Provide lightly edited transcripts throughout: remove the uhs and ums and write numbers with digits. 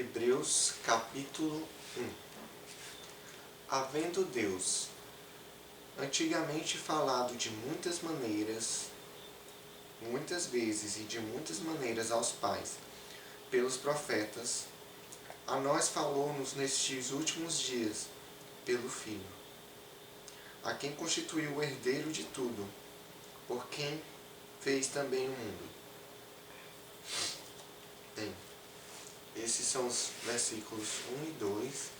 Hebreus capítulo 1. Havendo Deus antigamente falado de muitas maneiras, muitas vezes e de muitas maneiras aos pais, pelos profetas, a nós falou-nos nestes últimos dias, pelo Filho, a quem constituiu o herdeiro de tudo, por quem fez também o mundo. Bem, esses são os versículos 1 e 2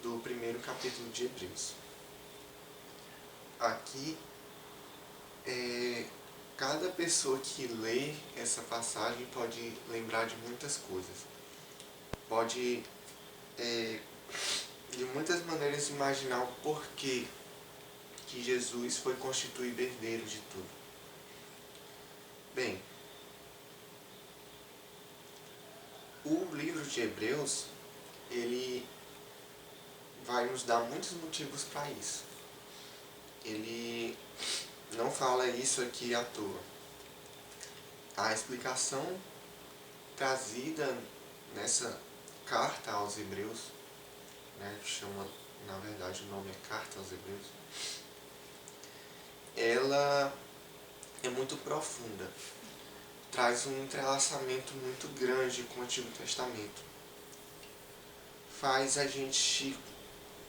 do primeiro capítulo de Hebreus. Aqui, cada pessoa que lê essa passagem pode lembrar de muitas coisas. Pode, de muitas maneiras, imaginar o porquê que Jesus foi constituído herdeiro de tudo. Bem, o livro de Hebreus, ele vai nos dar muitos motivos para isso. Ele não fala isso aqui à toa. A explicação trazida nessa carta aos Hebreus, na verdade o nome é Carta aos Hebreus, ela é muito profunda. Traz um entrelaçamento muito grande com o Antigo Testamento. Faz a gente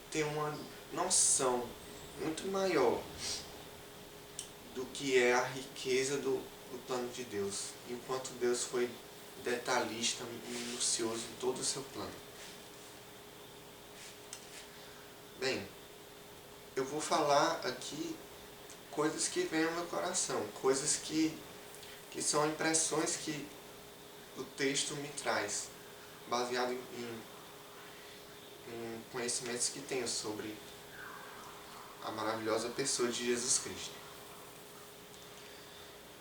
ter uma noção muito maior do que é a riqueza do plano de Deus, enquanto Deus foi detalhista, minucioso em todo o seu plano. Bem, eu vou falar aqui coisas que vêm ao meu coração, coisas que são impressões que o texto me traz, baseado em conhecimentos que tenho sobre a maravilhosa pessoa de Jesus Cristo.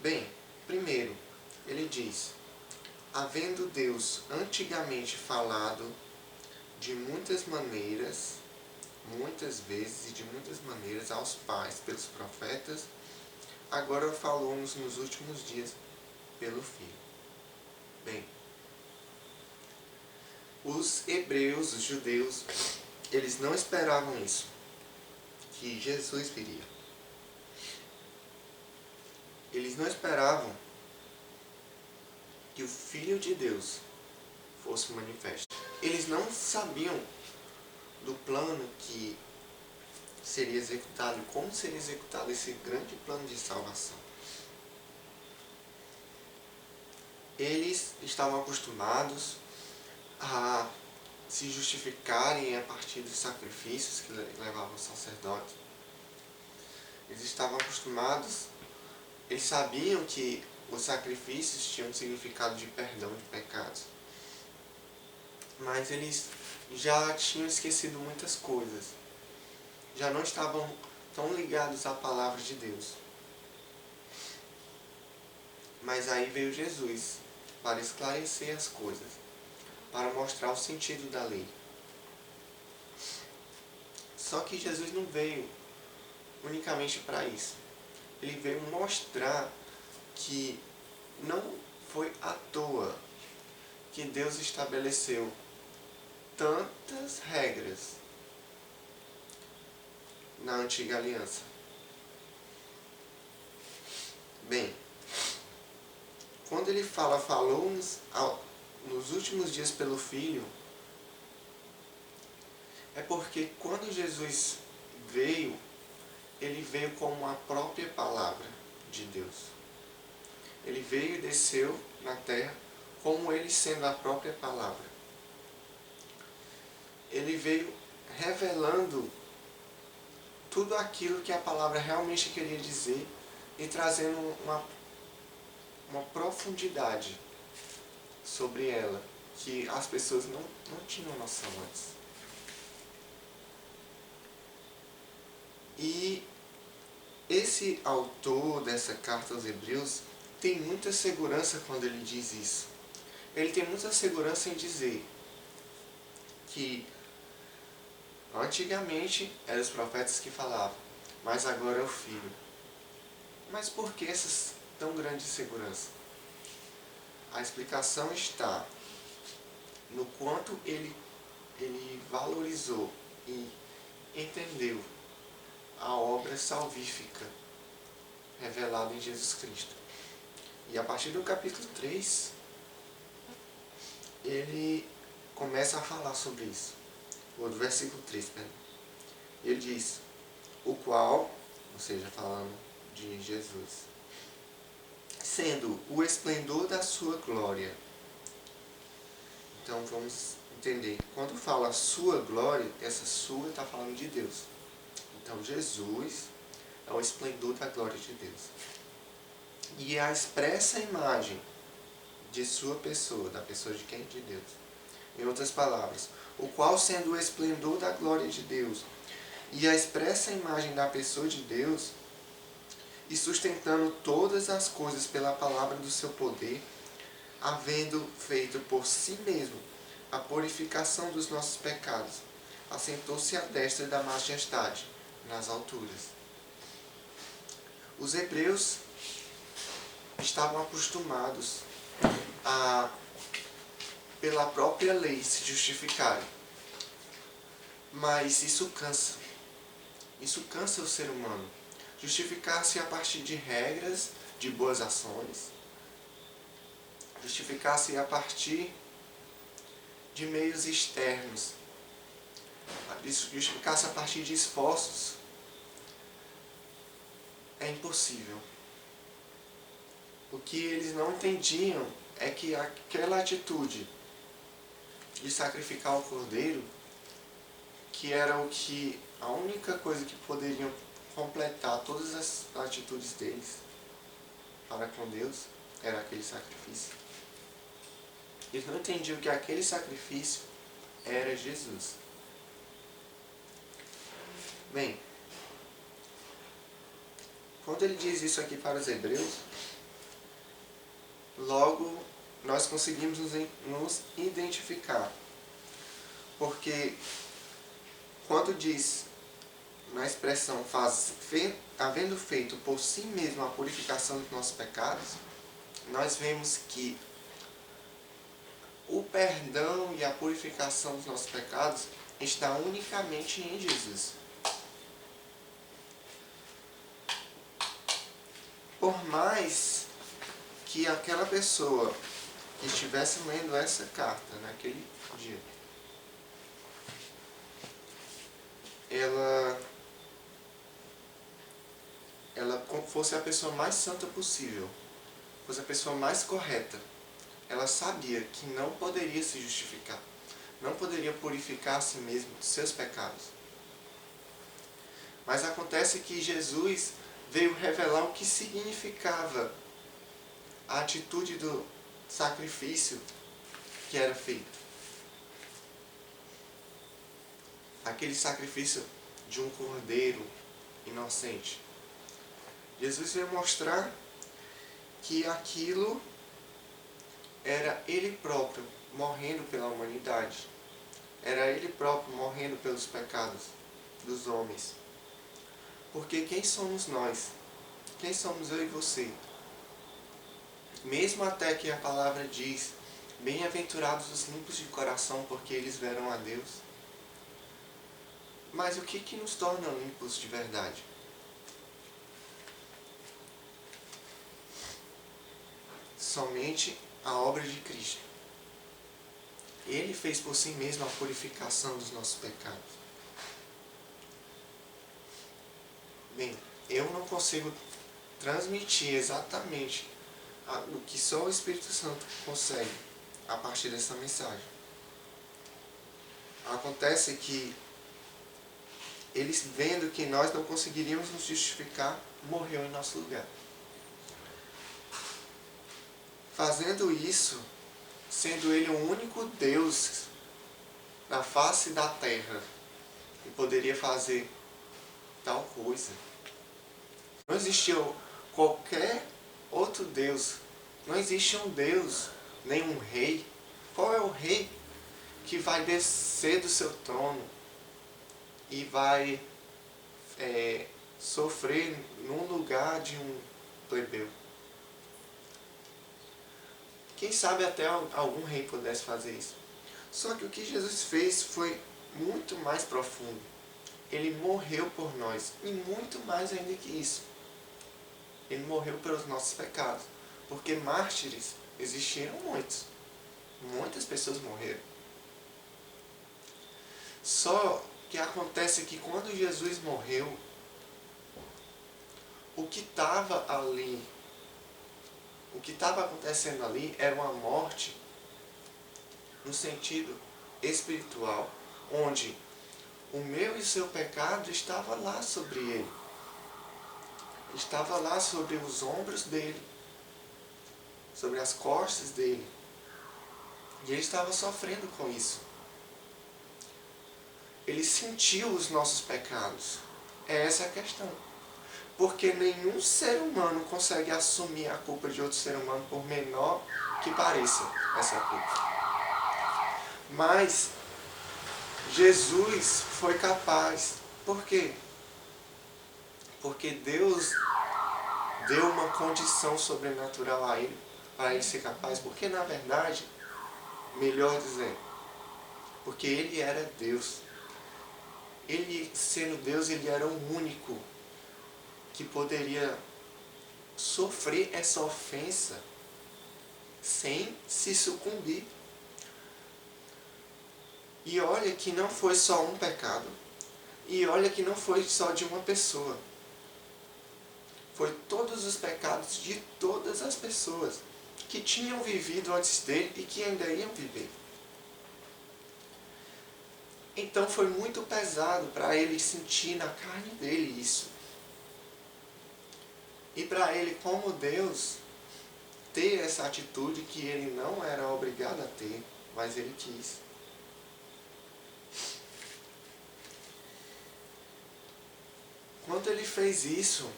Bem, primeiro, ele diz: havendo Deus antigamente falado de muitas maneiras, muitas vezes e de muitas maneiras aos pais pelos profetas, agora falou-nos nos últimos dias pelo Filho. Bem, os hebreus, os judeus, eles não esperavam isso, que Jesus viria. Eles não esperavam que o Filho de Deus fosse manifesto. Eles não sabiam do plano que seria executado, como seria executado esse grande plano de salvação. Eles estavam acostumados a se justificarem a partir dos sacrifícios que levavam o sacerdote. Eles estavam acostumados, eles sabiam que os sacrifícios tinham um significado de perdão de pecados. Mas eles já tinham esquecido muitas coisas. Já não estavam tão ligados à palavra de Deus. Mas aí veio Jesus para esclarecer as coisas, para mostrar o sentido da lei. Só que Jesus não veio unicamente para isso. Ele veio mostrar que não foi à toa que Deus estabeleceu tantas regras na antiga aliança. Bem, quando ele falou-nos nos últimos dias pelo Filho, é porque quando Jesus veio, ele veio como a própria palavra de Deus. Ele veio e desceu na terra como ele sendo a própria palavra. Ele veio revelando tudo aquilo que a palavra realmente queria dizer e trazendo uma profundidade sobre ela que as pessoas não tinham noção antes. E esse autor dessa carta aos Hebreus tem muita segurança quando ele diz isso. Ele tem muita segurança em dizer que antigamente eram os profetas que falavam, mas agora é o Filho. Mas por que essa tão grande segurança? A explicação está no no quanto ele valorizou e entendeu a obra salvífica revelada em Jesus Cristo. E a partir do capítulo 3, ele começa a falar sobre isso. Ou do versículo 3, né? Ele diz, o qual, ou seja, falando de Jesus, sendo o esplendor da sua glória. Então vamos entender, quando fala sua glória, essa sua está falando de Deus. Então Jesus é o esplendor da glória de Deus. E a expressa imagem de sua pessoa, da pessoa de quem? De Deus. Em outras palavras, o qual sendo o esplendor da glória de Deus e a expressa imagem da pessoa de Deus, e sustentando todas as coisas pela palavra do seu poder, havendo feito por si mesmo a purificação dos nossos pecados, assentou-se à destra da majestade, nas alturas. Os hebreus estavam acostumados a, pela própria lei, se justificarem. Mas isso cansa. Isso cansa o ser humano. Justificar-se a partir de regras, de boas ações. Justificar-se a partir de meios externos. Justificar-se a partir de esforços. É impossível. O que eles não entendiam é que aquela atitude de sacrificar o cordeiro, que era a única coisa que poderiam completar todas as atitudes deles para com Deus, era aquele sacrifício. Eles não entendiam que aquele sacrifício era Jesus. Bem, quando ele diz isso aqui para os hebreus, logo nós conseguimos nos identificar. Porque quando diz na expressão havendo feito por si mesmo a purificação dos nossos pecados, nós vemos que o perdão e a purificação dos nossos pecados está unicamente em Jesus. Por mais que aquela pessoa que estivesse lendo essa carta naquele dia, ela fosse a pessoa mais santa possível, fosse a pessoa mais correta, ela sabia que não poderia se justificar, não poderia purificar a si mesmo de seus pecados. Mas acontece que Jesus veio revelar o que significava a atitude do sacrifício que era feito. Aquele sacrifício de um cordeiro inocente. Jesus veio mostrar que aquilo era Ele próprio morrendo pela humanidade. Era Ele próprio morrendo pelos pecados dos homens. Porque quem somos nós? Quem somos eu e você? Mesmo até que a palavra diz, bem-aventurados os limpos de coração, porque eles verão a Deus. Mas o que nos torna limpos de verdade? Somente a obra de Cristo. Ele fez por si mesmo a purificação dos nossos pecados. Bem, eu não consigo transmitir exatamente o que só o Espírito Santo consegue a partir dessa mensagem. Acontece que eles, vendo que nós não conseguiríamos nos justificar, morreu em nosso lugar. Fazendo isso, sendo Ele o único Deus na face da terra que poderia fazer tal coisa. Não existia qualquer outro Deus. Não existe um Deus, nem um rei. Qual é o rei que vai descer do seu trono e vai sofrer num lugar de um plebeu? Quem sabe até algum rei pudesse fazer isso. Só que o que Jesus fez foi muito mais profundo. Ele morreu por nós, e muito mais ainda que isso. Ele morreu pelos nossos pecados, porque mártires existiram muitos. Muitas pessoas morreram. Só que acontece que quando Jesus morreu, o que estava ali, o que estava acontecendo ali era uma morte no sentido espiritual, onde o meu e o seu pecado estava lá sobre ele. Estava lá sobre os ombros dele, sobre as costas dele. E ele estava sofrendo com isso. Ele sentiu os nossos pecados. É essa a questão. Porque nenhum ser humano consegue assumir a culpa de outro ser humano, por menor que pareça essa culpa. Mas Jesus foi capaz. Por quê? Porque Deus deu uma condição sobrenatural a ele, para ele ser capaz. Porque na verdade, melhor dizendo, porque ele era Deus. Ele, sendo Deus, ele era o único que poderia sofrer essa ofensa sem se sucumbir. E olha que não foi só um pecado. E olha que não foi só de uma pessoa. Foi todos os pecados de todas as pessoas que tinham vivido antes dele e que ainda iam viver. Então foi muito pesado para ele sentir na carne dele isso. E para ele, como Deus, ter essa atitude que ele não era obrigado a ter, mas ele quis. Quando ele fez isso,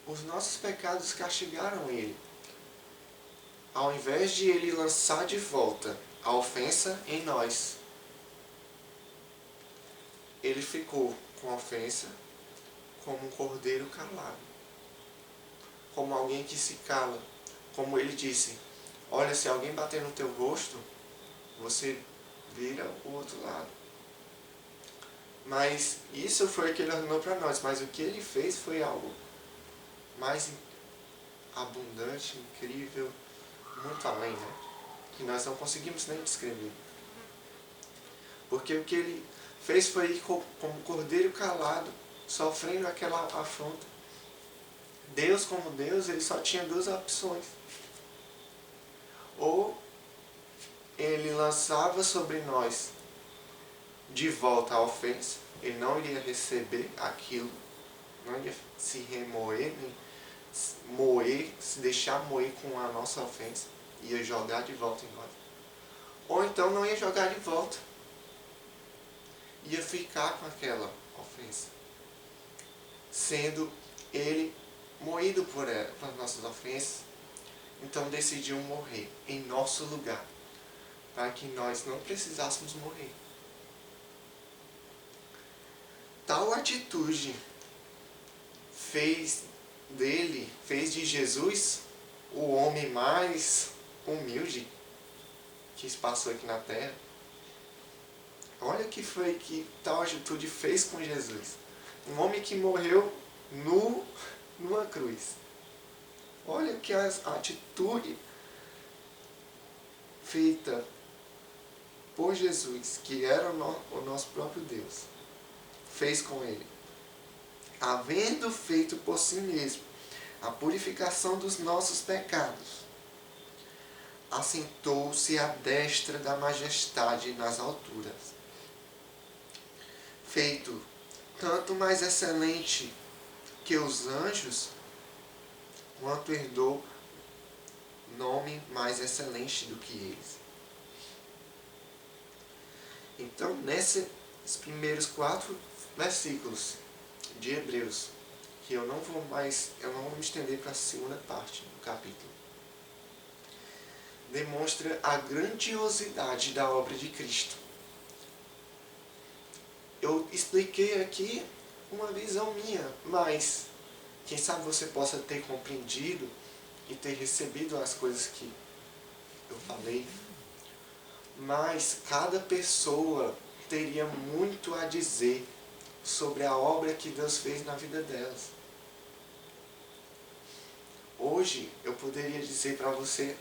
os nossos pecados castigaram ele. Ao invés de ele lançar de volta a ofensa em nós, ele ficou com a ofensa como um cordeiro calado. Como alguém que se cala. Como ele disse, olha, se alguém bater no teu rosto, você vira o outro lado. Mas isso foi o que ele ordenou para nós. Mas o que ele fez foi algo mais abundante, incrível, muito além, né? Que nós não conseguimos nem descrever. Porque o que ele fez foi ir como cordeiro calado, sofrendo aquela afronta. Deus, como Deus, ele só tinha duas opções. Ou ele lançava sobre nós de volta a ofensa, ele não iria receber aquilo, não iria se remoer, nem moer, se deixar moer com a nossa ofensa, ia jogar de volta em nós. Ou então não ia jogar de volta, ia ficar com aquela ofensa, sendo ele moído por as nossas ofensas. Então decidiu morrer em nosso lugar, para que nós não precisássemos morrer. Tal atitude fez de Jesus o homem mais humilde que se passou aqui na terra. Olha o que foi que tal atitude fez com Jesus. Um homem que morreu nu numa cruz. Olha que a atitude feita por Jesus, que era o nosso próprio Deus, fez com ele. Havendo feito por si mesmo a purificação dos nossos pecados, assentou-se à destra da majestade nas alturas. Feito tanto mais excelente que os anjos, quanto herdou nome mais excelente do que eles. Então, nesses primeiros 4 versículos de Hebreus, que eu não vou me estender para a segunda parte do capítulo, demonstra a grandiosidade da obra de Cristo. Eu expliquei aqui uma visão minha, mas quem sabe você possa ter compreendido e ter recebido as coisas que eu falei. mas cada pessoa teria muito a dizer sobre a obra que Deus fez na vida delas. Hoje eu poderia dizer para você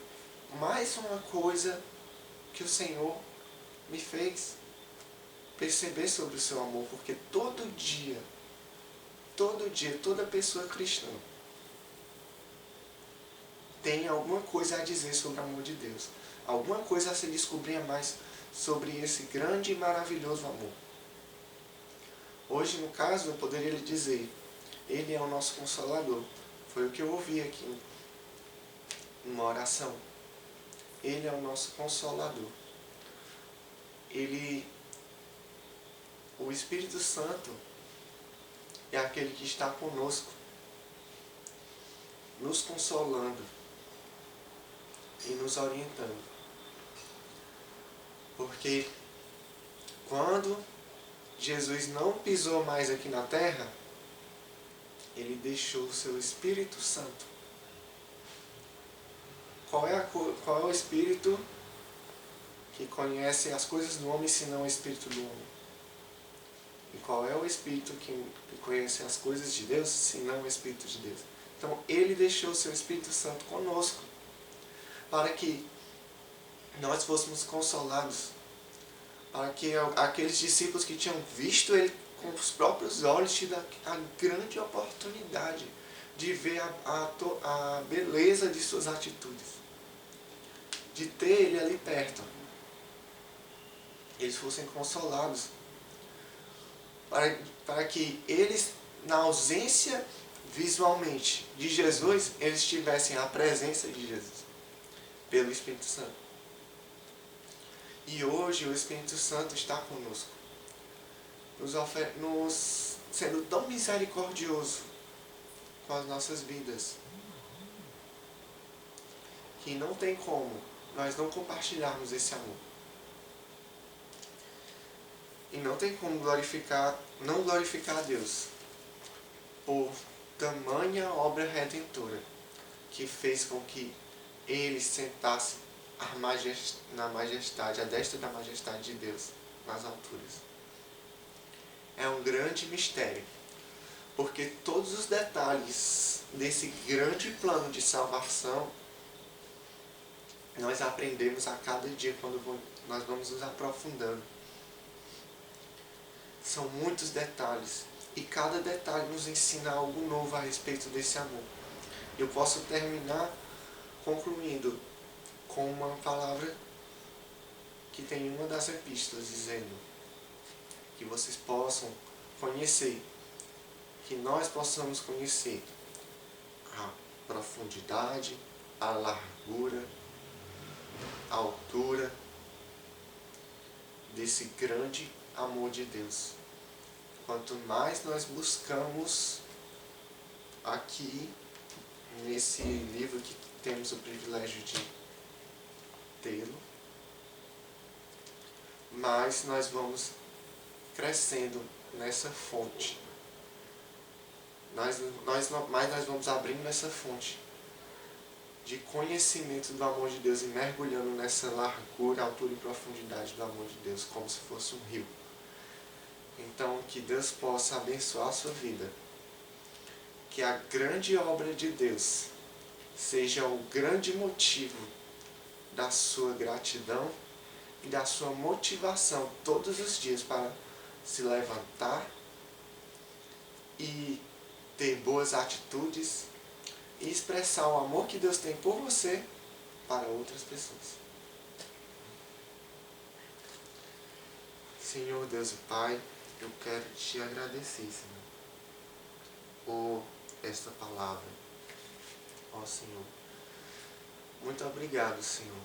mais uma coisa que o Senhor me fez perceber sobre o seu amor, porque todo dia, toda pessoa cristã tem alguma coisa a dizer sobre o amor de Deus, alguma coisa a se descobrir mais sobre esse grande e maravilhoso amor. Hoje, no caso, eu poderia lhe dizer, Ele é o nosso Consolador. Foi o que eu ouvi aqui numa oração. Ele é o nosso Consolador. O Espírito Santo é aquele que está conosco, nos consolando e nos orientando. Porque quando Jesus não pisou mais aqui na terra, Ele deixou o seu Espírito Santo. Qual é o Espírito que conhece as coisas do homem, senão o Espírito do homem? E qual é o Espírito que conhece as coisas de Deus, senão o Espírito de Deus? Então, Ele deixou o seu Espírito Santo conosco, para que nós fôssemos consolados, para que aqueles discípulos que tinham visto Ele com os próprios olhos tiveram a grande oportunidade de ver a beleza de suas atitudes, de ter Ele ali perto. Eles fossem consolados, para que eles, na ausência visualmente de Jesus, eles tivessem a presença de Jesus, pelo Espírito Santo. E hoje o Espírito Santo está conosco, nos sendo tão misericordioso com as nossas vidas, que não tem como nós não compartilharmos esse amor. E não tem como não glorificar a Deus por tamanha obra redentora que fez com que Ele sentasse na majestade, à destra da majestade de Deus, nas alturas. É um grande mistério, porque todos os detalhes desse grande plano de salvação nós aprendemos a cada dia quando nós vamos nos aprofundando. São muitos detalhes, e cada detalhe nos ensina algo novo a respeito desse amor. Eu posso terminar concluindo com uma palavra que tem em uma das epístolas, dizendo que vocês possam conhecer, que nós possamos conhecer a profundidade, a largura, a altura desse grande amor de Deus. Quanto mais nós buscamos aqui, nesse livro que temos o privilégio de tê-lo, mais nós vamos crescendo nessa fonte. Mais nós vamos abrindo essa fonte de conhecimento do amor de Deus e mergulhando nessa largura, altura e profundidade do amor de Deus, como se fosse um rio. Então, que Deus possa abençoar a sua vida. Que a grande obra de Deus seja o grande motivo da sua gratidão e da sua motivação todos os dias para se levantar e ter boas atitudes e expressar o amor que Deus tem por você para outras pessoas. Senhor Deus e Pai, eu quero te agradecer, Senhor, por esta palavra. Ó Senhor, muito obrigado, Senhor.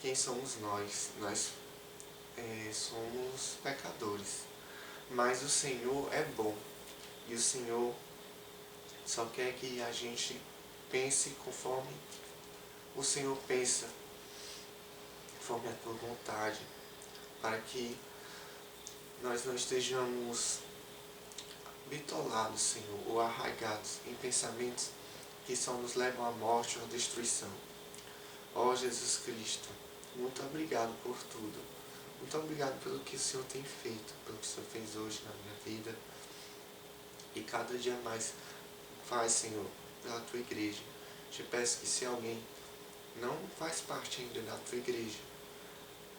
Quem somos nós? Nós somos pecadores, mas o Senhor é bom, e o Senhor só quer que a gente pense conforme o Senhor pensa, conforme a tua vontade, para que nós não estejamos bitolados, Senhor, ou arraigados em pensamentos que só nos levam à morte ou à destruição. Ó Jesus Cristo, muito obrigado por tudo. Muito obrigado pelo que o Senhor tem feito, pelo que o Senhor fez hoje na minha vida. E cada dia mais faz, Senhor, pela tua igreja. Te peço que se alguém não faz parte ainda da tua igreja,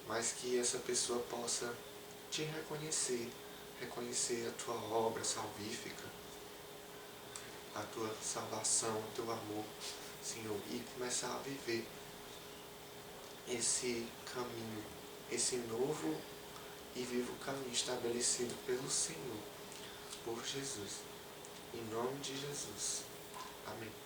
mas que essa pessoa possa te reconhecer, reconhecer a tua obra salvífica, a tua salvação, o teu amor, Senhor, e começar a viver esse caminho, esse novo e vivo caminho estabelecido pelo Senhor, por Jesus. Em nome de Jesus. Amém.